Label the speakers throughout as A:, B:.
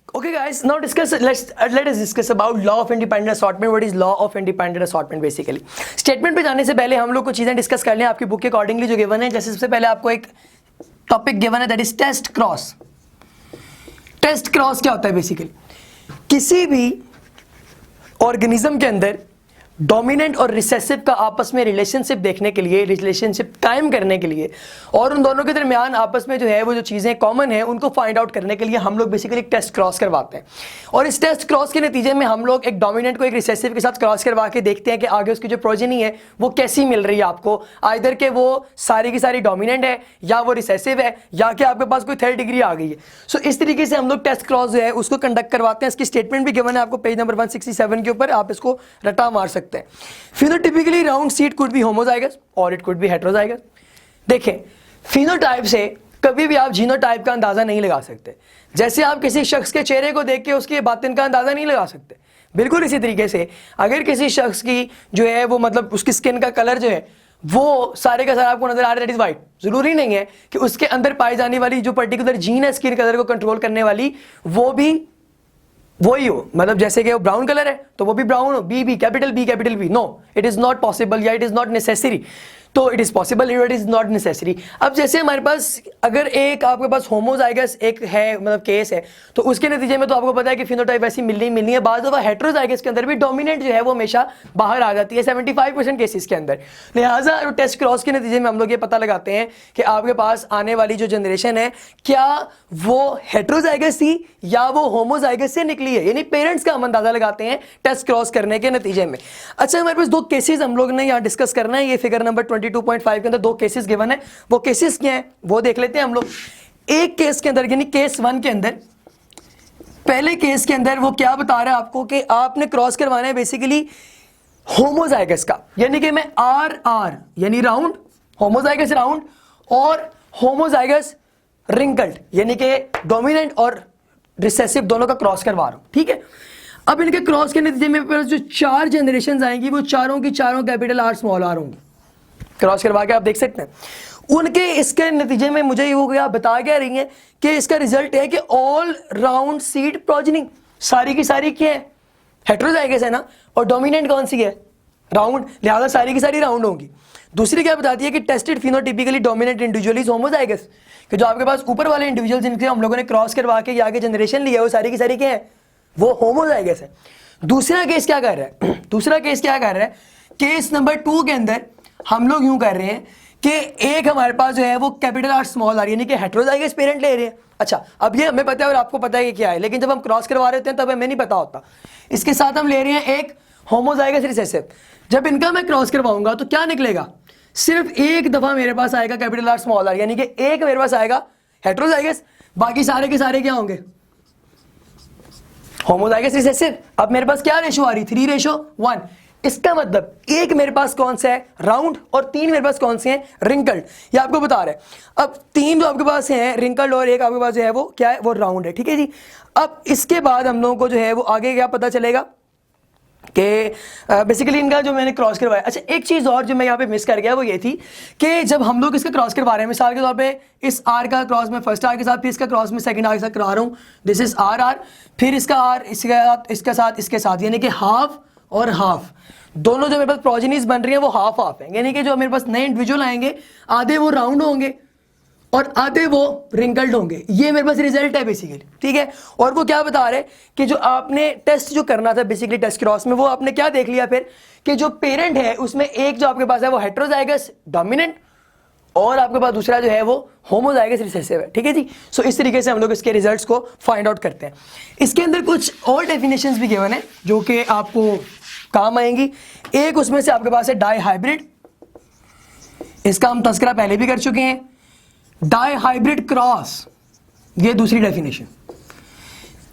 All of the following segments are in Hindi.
A: Okay guys, now let us discuss about law of independent assortment. What is law of independent assortment basically? Statement पे जाने से पहले हम लोग कुछ चीजें डिस्कस कर लें आपकी बुक के अकॉर्डिंगली जो गिवन है। जैसे सबसे पहले आपको एक टॉपिक गिवन है, that is test cross. Test cross क्या होता है बेसिकली? किसी भी ऑर्गेनिज्म के अंदर डोमिनेंट और रिसेसिव का आपस में रिलेशनशिप देखने के लिए, रिलेशनशिप कायम करने के लिए और उन दोनों के दरमियान आपस में जो है वो जो चीज़ें कॉमन है उनको फाइंड आउट करने के लिए हम लोग बेसिकली एक टेस्ट क्रॉस करवाते हैं। और इस टेस्ट क्रॉस के नतीजे में हम लोग एक डोमिनेंट को एक रिसेसिव के साथ क्रॉस करवा के देखते हैं कि आगे उसकी जो प्रोजेनी है वो कैसी मिल रही है आपको, आइदर के वो सारी की सारी डोमिनेंट है या वो रिसेसिव है या कि आपके पास कोई थर्ड डिग्री आ गई है। सो इस तरीके से हम लोग टेस्ट क्रॉस जो है उसको कंडक्ट करवाते हैं। इसकी स्टेटमेंट भी गिवन है आपको पेज नंबर 167 के ऊपर, आप इसको रटा मार सकते हैं। Phenotypically round seed could be homozygous or it could be heterozygous। देखें, फिनोटाइप से कभी भी आप जीनोटाइप का अंदाजा नहीं लगा सकते। जैसे आप किसी शख्स के चेहरे को देख के उसकी बातिन का अंदाजा नहीं लगा सकते, बिल्कुल इसी तरीके से अगर किसी शख्स की जो है वो मतलब उसकी स्किन का कलर जो है वो सारे का सारा आपको नजर आ रहा है, दैट इज व्हाइट, जरूरी नहीं है कि उसके अंदर पाई जाने वाली जो पर्टिकुलर जीन है स्किन कलर को कंट्रोल करने वाली वो भी वही हो। मतलब जैसे कि वो ब्राउन कलर है तो वो भी ब्राउन हो, B capital B. No, it is not possible या इट इज नॉट नेसेसरी। तो it is possible, it is not necessary. अब जैसे हमारे पास अगर एक आपके पास होमोजाइगस एक है मतलब केस है तो उसके नतीजे में तो आपको पता है कि फिनोटाइप ऐसी मिलनी है। बाद दफा हेट्रोजाइगस के अंदर भी डोमिनेंट जो है वो हमेशा बाहर आ जाती है 75% केसेस के अंदर। लिहाजा टेस्ट क्रॉस के नतीजे में हम लोग ये पता लगाते हैं कि आपके पास आने वाली जो जनरेशन है क्या वो हेट्रोजाइगस थी या वो होमोजाइगस से निकली है, यानी पेरेंट्स का हम अंदाजा लगाते हैं टेस्ट क्रॉस करने के नतीजे में। अच्छा, हमारे पास दो केसेस हम लोग ने यहाँ डिस्कस करना है। ये फिगर नंबर 22.5 के अंदर दो केसेस गिवन है, वो केसेस क्या है वो देख लेते हैं हम लोग। एक केस के अंदर यानी केस 1 के अंदर, पहले केस के अंदर वो क्या बता रहा है आपको कि आपने क्रॉस करवाना है बेसिकली होमोजाइगस का, यानी कि मैं आर यानी राउंड, होमोजाइगस राउंड और होमोजाइगस रिंकल्ड यानी कि डोमिनेंट और रिसेसिव दोनों का क्रॉस करवा रहा हूं। ठीक है, अब इनके क्रॉस के नतीजे में जो 4 जनरेशन आएंगी वो चारों की चारों कैपिटल आर स्मॉल आर होंगी। क्रॉस करवा के आप देख सकते हैं उनके इसके नतीजे में मुझे वो क्या बता क्या रही है कि इसका रिजल्ट है कि ऑल राउंड सीड प्रोजेनी सारी की सारी क्या है, हेट्रोजाइगस है ना, और डोमिनेंट कौन सी है, राउंड, लिहाजा सारी की सारी राउंड होंगी। दूसरी क्या बताती है कि tested phenotypically dominant individual is homozygous, कि जो आपके पास ऊपर वाले इंडिविजुअल जिनके हम लोगों ने क्रॉस करवा के आगे जनरेशन लिया है वो सारी की सारी क्या है, वो होमोजाइगस है। दूसरा केस क्या कर रहा है, दूसरा केस क्या कर रहा है, केस नंबर 2 के अंदर हम लोग यूं कर रहे हैं कि एक हमारे पास जो है वो कैपिटल आर स्मॉल आर यानी कि हेट्रोजाइगस पेरेंट ले रहे हैं। अच्छा, अब ये हमें पता है और आपको पता है कि क्या है, लेकिन जब हम क्रॉस करवा रहे होते हैं तब हमें नहीं पता होता। इसके साथ हम ले रहे हैं एक होमोजाइगस रिसेसिव। जब इनका मैं क्रॉस करवाऊंगा तो क्या निकलेगा, सिर्फ एक दफा मेरे पास आएगा कैपिटल आर स्मॉल आर यानी कि एक मेरे पास आएगा हेट्रोजाइगस, बाकी सारे के सारे क्या होंगे, होमोजाइगस रिसेसिव। अब मेरे पास क्या रेशो आ रही, 3:1। इसका मतलब एक मेरे पास कौन सा है, राउंड, और 3 मेरे पास कौन से हैं, रिंकल्ड। ये आपको बता रहा है। अब 3 जो आपके पास हैं रिंकल्ड और एक आपके पास जो है वो क्या है, वो राउंड है। ठीक है जी। अब इसके बाद हम लोगों को जो है वो आगे क्या पता चलेगा कि बेसिकली इनका जो मैंने क्रॉस करवाया। अच्छा, एक चीज़ और जो मैं यहाँ पे मिस कर गया वो ये थी कि जब हम लोग इसका क्रॉस करवा रहे हैं, मिसाल के तौर पे इस आर का क्रॉस मैं फर्स्ट आर के साथ, फिर इसका क्रॉस मैं सेकंड आर के साथ करा रहा हूँ, दिस इज आर, फिर इसका आर इसके साथ यानी कि हाफ और हाफ, दोनों जो मेरे पास प्रोजेनीज बन रही है वो हाफ हाफ है, यानी कि जो मेरे पास नए इंडिविजुअल आएंगे आधे वो राउंड होंगे और आधे वो रिंकल्ड होंगे। ये मेरे पास रिजल्ट है बेसिकली। ठीक है, और वो क्या बता रहे कि जो आपने टेस्ट जो करना था बेसिकली टेस्ट क्रॉस में, वो आपने क्या देख लिया फिर कि जो पेरेंट है उसमें एक जो आपके पास है वो हेट्रोजाइगस डोमिनेंट और आपके पास दूसरा जो है वो होमोजाइगस रिसेसिव है। ठीक है जी। सो इस तरीके से हम लोग इसके रिजल्ट्स को फाइंड आउट करते हैं। इसके अंदर कुछ और डेफिनेशंस भी गिवन है जो कि आपको काम आएंगी। एक उसमें से आपके पास है डाई हाइब्रिड, इसका हम तस्करा पहले भी कर चुके हैं। डाई हाइब्रिड क्रॉस, ये दूसरी डेफिनेशन।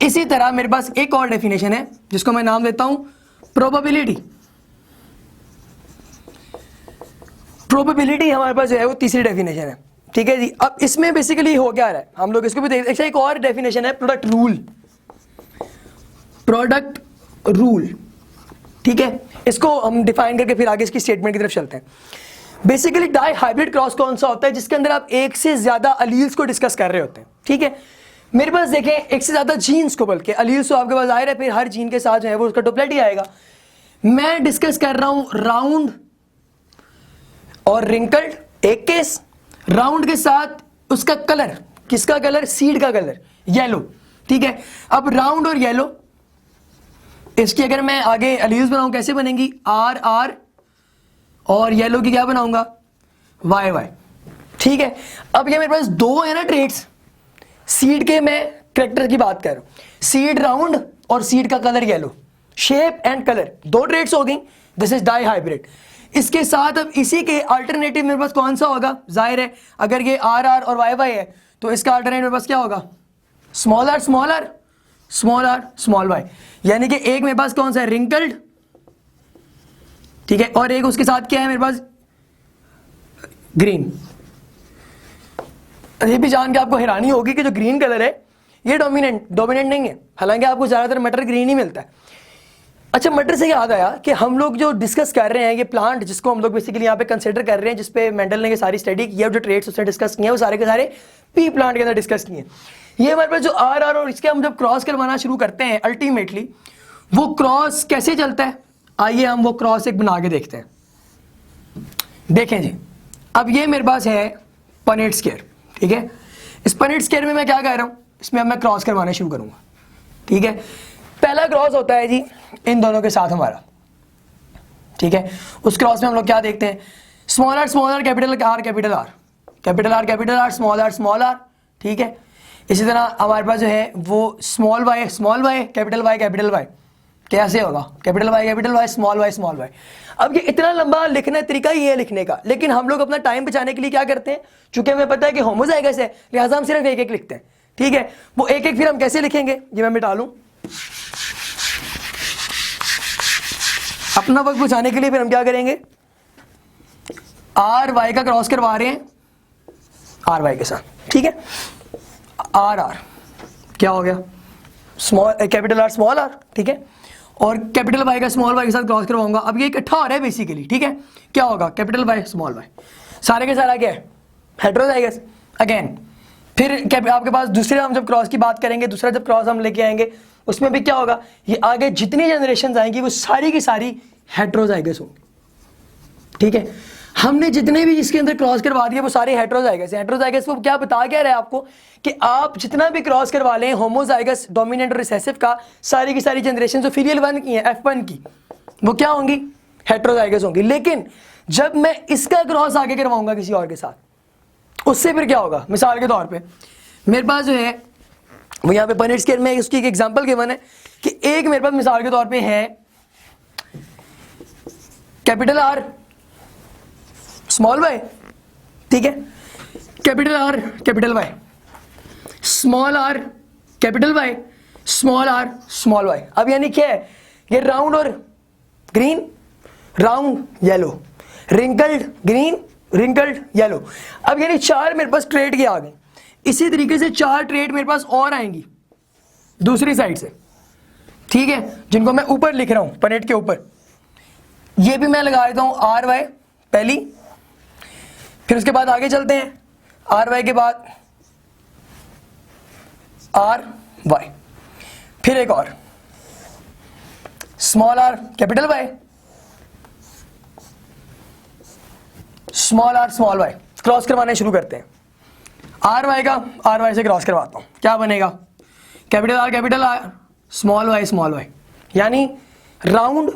A: इसी तरह मेरे पास एक और डेफिनेशन है जिसको मैं नाम देता हूं प्रोबेबिलिटी। प्रोबेबिलिटी हमारे पास जो है वो तीसरी डेफिनेशन है। ठीक है जी। अब इसमें बेसिकली हो क्या रहा है, हम लोग इसको भी देख। एक और डेफिनेशन है प्रोडक्ट रूल, प्रोडक्ट रूल। ठीक है, इसको हम डिफाइन करके फिर आगे इसकी स्टेटमेंट की तरफ चलते हैं। बेसिकली डाई हाइब्रिड क्रॉस कौन सा होता है, जिसके अंदर आप एक से ज्यादा अलील्स को डिस्कस कर रहे होते हैं। ठीक है, मेरे पास देखें एक से ज्यादा जीन्स को, बल्कि अलील्स तो आपके पास आ रहा है, फिर हर जीन के साथ जो है वो उसका डुप्लेट ही आएगा। मैं डिस्कस कर रहा हूं राउंड और रिंकल्ड, एक केस, राउंड के साथ उसका कलर, किसका कलर, सीड का कलर, येलो, ठीक है। अब राउंड और येलो, इसकी अगर मैं आगे अलील्स बनाऊं कैसे बनेंगी, आर आर, और येलो की क्या बनाऊंगा, वाई वाई, ठीक है। अब ये मेरे पास दो है ना ट्रेड्स, सीड के मैं करेक्टर की बात कर रहा हूं, सीड राउंड और सीड का colour yellow, shape and colour, दो ट्रेड्स हो गई, दिस इज डाई हाइब्रिड। इसके साथ अब इसी के अल्टरनेटिव मेरे पास कौन सा होगा, जाहिर है अगर ये आर आर और वाई वाई है तो इसका अल्टरनेटिव मेरे पास क्या होगा, small R small R small R small Y. यानी कि एक मेरे पास कौन सा है, रिंकल्ड, ठीक है, और एक उसके साथ क्या है मेरे पास, ग्रीन। ये भी जान के आपको हैरानी होगी कि जो ग्रीन कलर है ये डोमिनेंट नहीं है, हालांकि आपको ज्यादातर मटर ग्रीन ही मिलता है। अच्छा, मटर से याद आया कि हम लोग जो डिस्कस कर रहे हैं ये प्लांट, जिसको हम लोग बेसिकली यहाँ पे कंसिडर कर रहे हैं, जिसपे मेंडल ने ये सारी स्टडी की है, जो ट्रेड्स उसने डिस्कस किए हैं वो सारे के सारे पी प्लांट के अंदर डिस्कस किए हैं। ये हमारे पास जो आर आर और इसके हम जब क्रॉस करवाना शुरू करते हैं, अल्टीमेटली वो क्रॉस कैसे चलता है, आइए हम वो क्रॉस एक बना के देखते हैं। देखें जी, अब ये मेरे पास है पनेट स्क्वायर, ठीक है। इस पनेट स्क्वायर में मैं क्या कह रहा हूँ, इसमें अब मैं क्रॉस करवाना शुरू करूंगा, ठीक है। पहला क्रॉस होता है जी इन दोनों के साथ हमारा, ठीक है। उस क्रॉस में हम लोग क्या देखते हैं, small R capital R capital R, capital R small R, ठीक है। इसी तरह हमारे पास जो है वो स्मॉल वाई कैपिटल वाई, कैसे होगा, कैपिटल वाई स्मॉल वाई। अब ये इतना लंबा लिखना तरीका ही है लिखने का, लेकिन हम लोग अपना टाइम बचाने के लिए क्या करते हैं, चूंकि हमें पता है कि होमोजाइगस है लिहाजा हम सिर्फ एक एक लिखते हैं, ठीक है। वो एक एक फिर हम कैसे लिखेंगे, ये मैं मिटा लूं, अपना वक्त बचाने के लिए फिर हम क्या करेंगे, आर वाई का क्रॉस करवा रहे हैं आर वाई के साथ, ठीक है। आर आर क्या हो गया, small capital R small R, ठीक है, और कैपिटल वाई का स्मॉल वाई के साथ क्रॉस करवाऊंगा। अब ये इकट्ठा हो रहा है बेसिकली, ठीक है। क्या होगा, कैपिटल वाई स्मॉल वाई, सारे के सारा क्या है, हेटेरोजाइगस अगेन। फिर आपके पास दूसरे, हम जब क्रॉस की बात करेंगे, दूसरा जब क्रॉस हम लेके आएंगे उसमें भी क्या होगा, ये आगे जितनी जनरेशन आएंगी वो सारी की सारी हेटेरोजाइगस होंगी, ठीक है। हमने जितने भी इसके अंदर क्रॉस करवा दिए वो सारे हेटेरोजाइगस हैं। हेटेरोजाइगस वो क्या बता क्या रहा है आपको कि आप जितना भी क्रॉस करवा लें होमोजाइगस डोमिनेंट और रिसेसिव का, सारी की सारी जनरेशन जो फीलियल 1 की है F1 की, वो क्या होंगी, हेटेरोजाइगस होंगी। लेकिन जब मैं इसका क्रॉस आगे करवाऊंगा किसी और के साथ, उससे फिर क्या होगा, मिसाल के तौर पे मेरे पास जो है वो यहाँ पे पनेट स्क्वायर में उसकी एक एग्जांपल गिवन है कि एक मेरे पास मिसाल के तौर पे है कैपिटल आर स्मॉल वाई, ठीक है, capital R capital Y, small R capital Y, small R small Y. अब यानी क्या है, ये राउंड और green, round yellow, wrinkled green, wrinkled yellow. अब यानी चार मेरे पास ट्रेड के आ गए। इसी तरीके से चार ट्रेड मेरे पास और आएंगी दूसरी साइड से, ठीक है, जिनको मैं ऊपर लिख रहा हूं पनेट के ऊपर। ये भी मैं लगा देता हूं आर वाई पहली, फिर उसके बाद आगे चलते हैं, आर वाई के बाद आर वाई, फिर एक और small R capital Y, small R small Y. Cross करवाने शुरू करते हैं। आर वाई का आर वाई से क्रॉस करवाता हूं, क्या बनेगा, कैपिटल आर स्मॉल वाई, यानी राउंड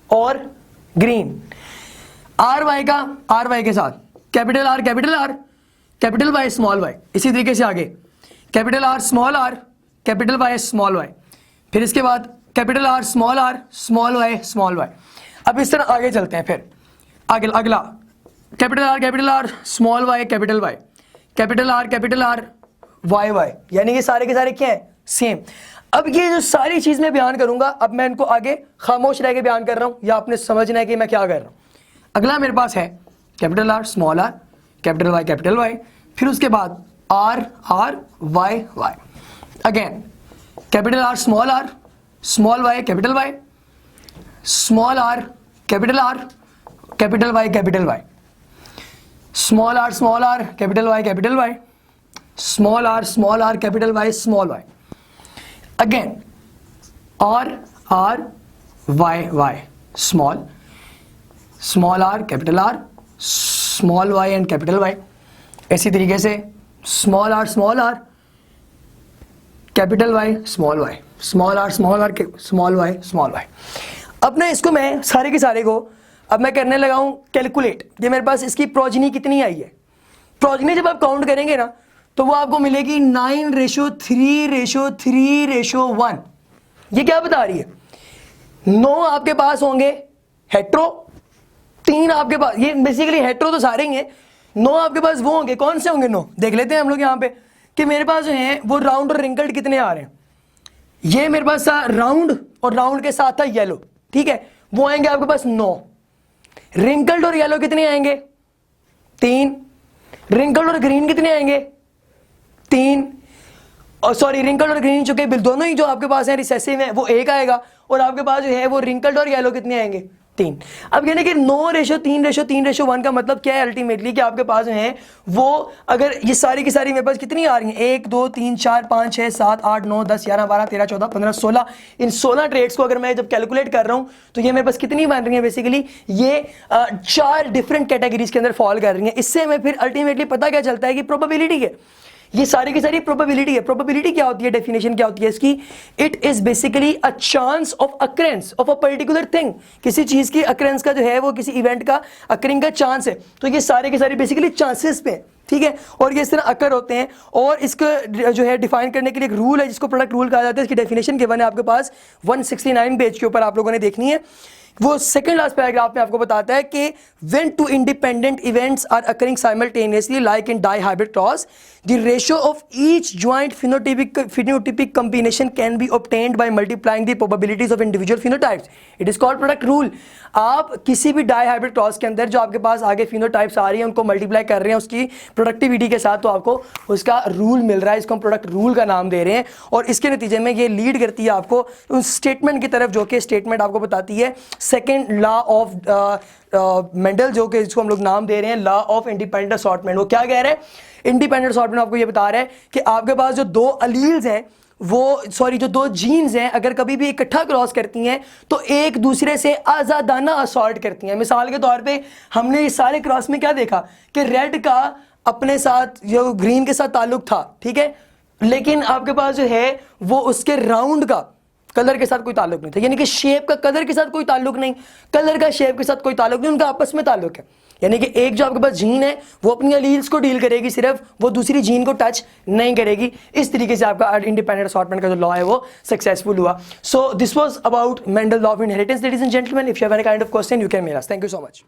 A: और ग्रीन। आर वाई का आर वाई के साथ capital R capital Y small Y, इसी तरीके से आगे capital R capital Y small Y, फिर इसके बाद कैपिटल आर स्मॉल वाई। अब इस तरह आगे चलते हैं। फिर आगे अगला capital R small Y, capital R Y, यानी ये सारे के सारे क्या है, सेम। अब ये जो सारी चीज मैं बयान करूंगा, अब मैं इनको आगे खामोश रह के बयान कर रहा हूं, या आपने समझना है कि मैं क्या कर रहा हूं। अगला मेरे पास है capital R small R capital Y, फिर उसके बाद R Y, again capital R small Y, capital Y, small R capital Y, small R capital Y, small R capital Y small Y, again R Y Y small R capital R small Y and capital Y. इसी तरीके से small R capital Y small R small Y. अब ना इसको मैं सारे के सारे को अब मैं करने लगा हूं कैलकुलेट, ये मेरे पास इसकी प्रोजनी कितनी आई है। प्रोजनी जब आप काउंट करेंगे ना तो वो आपको मिलेगी 9:3:3:1। ये क्या बता रही है, 9 आपके पास होंगे हेट्रो, 3 आपके पास, ये बेसिकली हेट्रो तो सारे ही हैं, 9 आपके पास वो होंगे, कौन से होंगे 9 देख लेते हैं हम लोग यहाँ पे कि मेरे पास जो है वो राउंड और रिंकल्ड कितने आ रहे हैं। ये मेरे पास था राउंड और राउंड के साथ था येलो, ठीक है, वो आएंगे आपके पास 9। रिंकल्ड और येलो कितने आएंगे 3। रिंकल्ड और ग्रीन कितने आएंगे 3। और सॉरी रिंकल्ड और ग्रीन चुके बिल दोनों ही जो आपके पास है रिसेसिव है वो 1 आएगा, और आपके पास जो है वो रिंकल्ड और येलो कितने आएंगे 3। अब यानी कि 9:3:3:1 का मतलब क्या है अल्टीमेटली कि आपके पास जो है वो अगर ये सारी की सारी मेरे पास कितनी आ रही हैं 1 2 3 4 5 6 7 8 9 10 11 12 13 14 15 16, इन 16 ट्रेड्स को अगर मैं जब कैलकुलेट कर रहा हूं तो ये मेरे पास कितनी बन रही है, बेसिकली ये 4 डिफरेंट कैटेगरीज के अंदर फॉल कर रही है। इससे हमें फिर अल्टीमेटली पता क्या चलता है कि प्रोबेबिलिटी है, ये सारी की सारी प्रोबेबिलिटी है। प्रोबेबिलिटी क्या होती है, डेफिनेशन क्या होती है इसकी, it is basically a chance of occurrence of a particular thing, किसी चीज की अकरेंस का जो है वो किसी इवेंट का अकरिंग का चांस है। तो ये सारे के सारे बेसिकली चांसेस पे, ठीक है, और ये इस तरह अकर होते हैं। और इसको जो है डिफाइन करने के लिए एक रूल है जिसको प्रोडक्ट रूल कहा जाता है, इसकी डेफिनेशन गिवन है आपके पास 169 पेज के ऊपर, आप लोगों ने देखनी है। वो सेकंड लास्ट पैराग्राफ में आपको बताता है कि when two independent events are occurring simultaneously like in dihybrid cross, the ratio of each joint phenotypic combination can be obtained by multiplying the probabilities of individual phenotypes. It is called product rule. आप किसी भी डाईहाइब्रिड क्रॉस के अंदर जो आपके पास आगे फिनोटाइप्स आ रही हैं उनको मल्टीप्लाई कर रहे हैं उसकी प्रोडक्टिविटी के साथ, तो आपको उसका रूल मिल रहा है, इसको हम प्रोडक्ट रूल का नाम दे रहे हैं। और इसके नतीजे में ये लीड करती है आपको उस स्टेटमेंट की तरफ जो कि स्टेटमेंट आपको बताती है सेकेंड लॉ ऑफ मेंडल, जो कि इसको हम लोग नाम दे रहे हैं लॉ ऑफ इंडिपेंडेंट असॉर्टमेंट। वो क्या कह रहे हैं, इंडिपेंडेंट असॉर्टमेंट आपको ये बता रहा है कि आपके पास जो 2 अलील्स हैं जो 2 जीन्स हैं अगर कभी भी इकट्ठा क्रॉस करती हैं तो एक दूसरे से आज़ादाना असॉर्ट करती हैं। मिसाल के तौर पे हमने इस सारे क्रॉस में क्या देखा कि रेड का अपने साथ जो ग्रीन के साथ ताल्लुक था, ठीक है, लेकिन आपके पास जो है वो उसके राउंड का कलर के साथ कोई ताल्लुक नहीं था, यानी कि शेप का कलर के साथ कोई ताल्लुक नहीं, कलर का शेप के साथ कोई ताल्लुक नहीं, उनका आपस में ताल्लुक है। यानी कि एक जो आपके पास जीन है वो अपनी अलील्स को डील करेगी सिर्फ, वो दूसरी जीन को टच नहीं करेगी। इस तरीके से आपका इंडिपेंडेंट असॉर्टमेंट का जो लॉ है वो सक्सेसफुल हुआ। So this was about Mendel law of inheritance. Ladies and gentleman, if you have any kind of question you can mail us. Thank you so much.